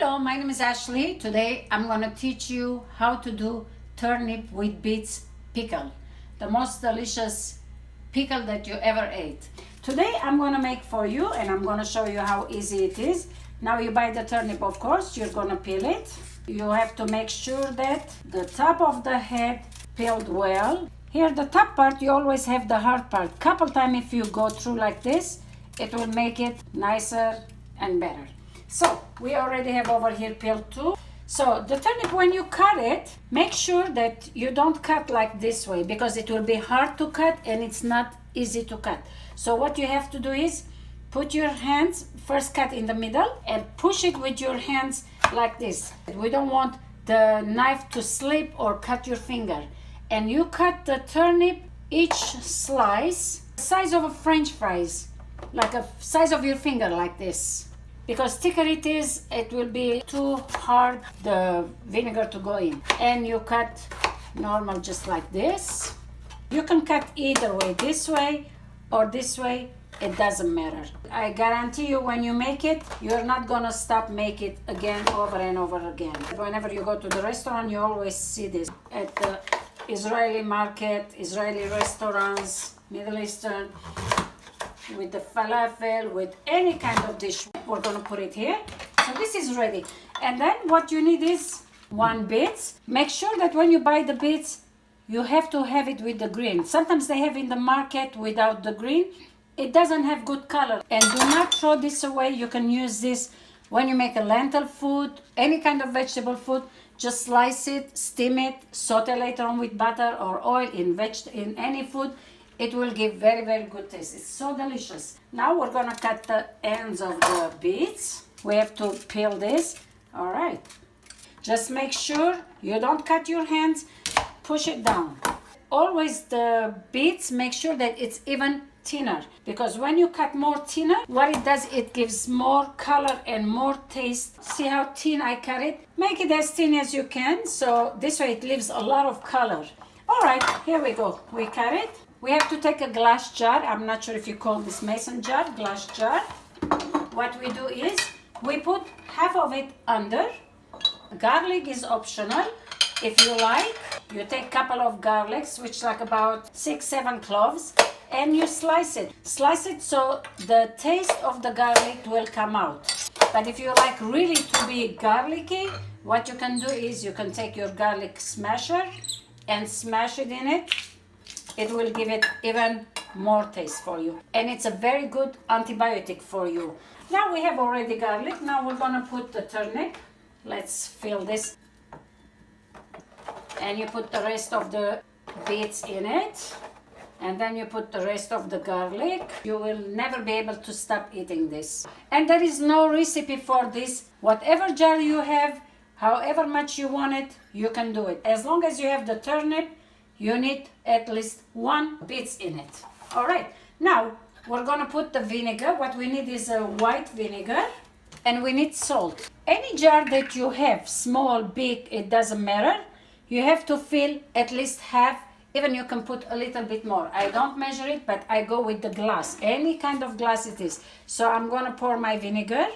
Hello, my name is Ashley. Today I'm going to teach you how to do turnip with beets pickle. The most delicious pickle that you ever ate. Today I'm going to make for you and I'm going to show you how easy it is. Now you buy the turnip, of course, you're going to peel it. You have to make sure that the top of the head peeled well. Here the top part, you always have the hard part. Couple times if you go through like this, it will make it nicer and better. So we already have over here peeled too. So the turnip, when you cut it, make sure that you don't cut like this way because it will be hard to cut and it's not easy to cut. So what you have to do is put your hands, first cut in the middle and push it with your hands like this. We don't want the knife to slip or cut your finger. And you cut the turnip, each slice, the size of a French fries, like a size of your finger like this. Because thicker it is, it will be too hard the vinegar to go in. And you cut normal just like this. You can cut either way, this way or this way, it doesn't matter. I guarantee you when you make it, you're not gonna stop make it again over and over again. Whenever you go to the restaurant, you always see this. At the Israeli market, Israeli restaurants, Middle Eastern, with the falafel, with any kind of dish, we're gonna put it here. So this is ready. And then what you need is 1 beet. Make sure that when you buy the beets, you have to have it with the green. Sometimes they have in the market without the green. It doesn't have good color. And do not throw this away. You can use this when you make a lentil food, any kind of vegetable food. Just slice it, steam it, saute later on with butter or oil in any food. It will give very, very good taste. It's so delicious. Now we're gonna cut the ends of the beets. We have to peel this. All right. Just make sure you don't cut your hands. Push it down. Always the beets, make sure that it's even thinner. Because when you cut more thinner, what it does, it gives more color and more taste. See how thin I cut it? Make it as thin as you can. So this way it leaves a lot of color. All right, here we go. We cut it. We have to take a glass jar. I'm not sure if you call this mason jar, glass jar. What we do is we put half of it under. Garlic is optional. If you like, you take a couple of garlics, which like about 6-7 cloves, and you slice it. Slice it so the taste of the garlic will come out. But if you like really to be garlicky, what you can do is you can take your garlic smasher and smash it in it. It will give it even more taste for you. And it's a very good antibiotic for you. Now we have already garlic. Now we're gonna put the turnip. Let's fill this. And you put the rest of the beets in it. And then you put the rest of the garlic. You will never be able to stop eating this. And there is no recipe for this. Whatever jar you have, however much you want it, you can do it. As long as you have the turnip, you need at least 1 beet in it. All right, now we're gonna put the vinegar. What we need is a white vinegar and we need salt. Any jar that you have, small, big, it doesn't matter. You have to fill at least half, even you can put a little bit more. I don't measure it, but I go with the glass, any kind of glass it is. So I'm gonna pour my vinegar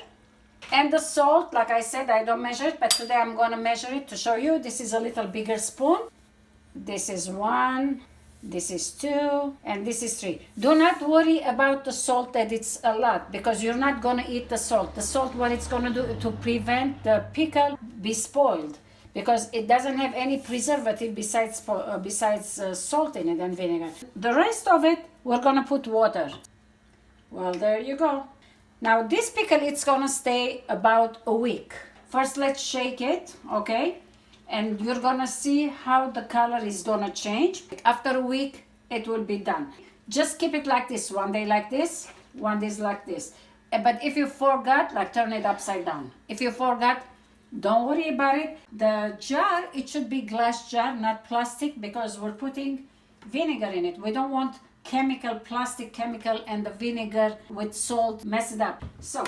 and the salt. Like I said, I don't measure it, but today I'm gonna measure it to show you. This is a little bigger spoon. This is 1, this is 2, and this is 3. Do not worry about the salt that it's a lot because you're not gonna eat the salt. The salt, what it's gonna do to prevent the pickle be spoiled because it doesn't have any preservative besides salt in it and vinegar. The rest of it, we're gonna put water. Well, there you go. Now this pickle, it's gonna stay about a week. First, let's shake it, okay? And you're gonna see how the color is gonna change. After a week, it will be done. Just keep it like this, 1 day like this, 1 day like this. But if you forgot, like turn it upside down. If you forgot, don't worry about it. The jar, it should be glass jar, not plastic, because we're putting vinegar in it. We don't want plastic chemical and the vinegar with salt mess it up. So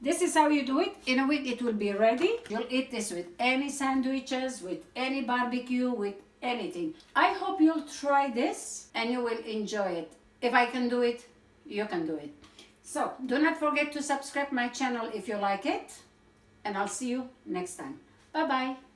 this is how you do it. In a week it will be ready. You'll eat this with any sandwiches, with any barbecue, with anything. I hope you'll try this and you will enjoy it. If I can do it, you can do it. So do not forget to subscribe my channel if you like it. and I'll see you next time. Bye bye.